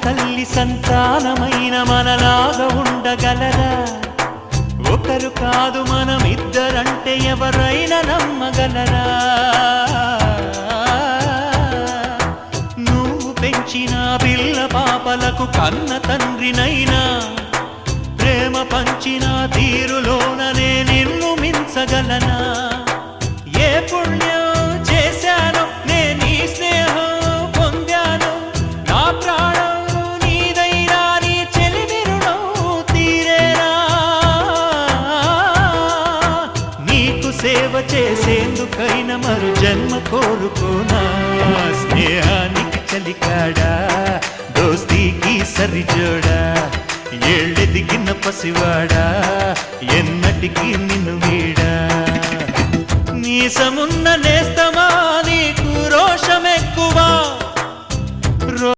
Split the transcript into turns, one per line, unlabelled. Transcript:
తల్లి సంతానమైన మనలాగా ఉండగలరా? ఒకరు కాదు మనమిద్దరంటే ఎవరైనా నమ్మగలరా? నువ్వు పెంచిన పిల్ల పాపలకు కన్న తండ్రినైనా ప్రేమ పంచిన తీరులోననే నిన్ను మించగలనా? ఏ పుణ్యం చేశాను నేను నీ స్నేహం పొందాను, నా ప్రాణం నీదైనా నీ చెలిమి రుణం తీరేనా? నీకు సేవ చేసేందుకైనా మరు జన్మ కోరుకోనా? స్నేహానికి చలికాడా, దోస్తీకి సరిజోడా, ఏళ్ళెదిగిన పసివాడా ఎన్నటికీ నిన్ను వీడా? మీసమున్న నేస్తమా నీకు రోషమెక్కువా?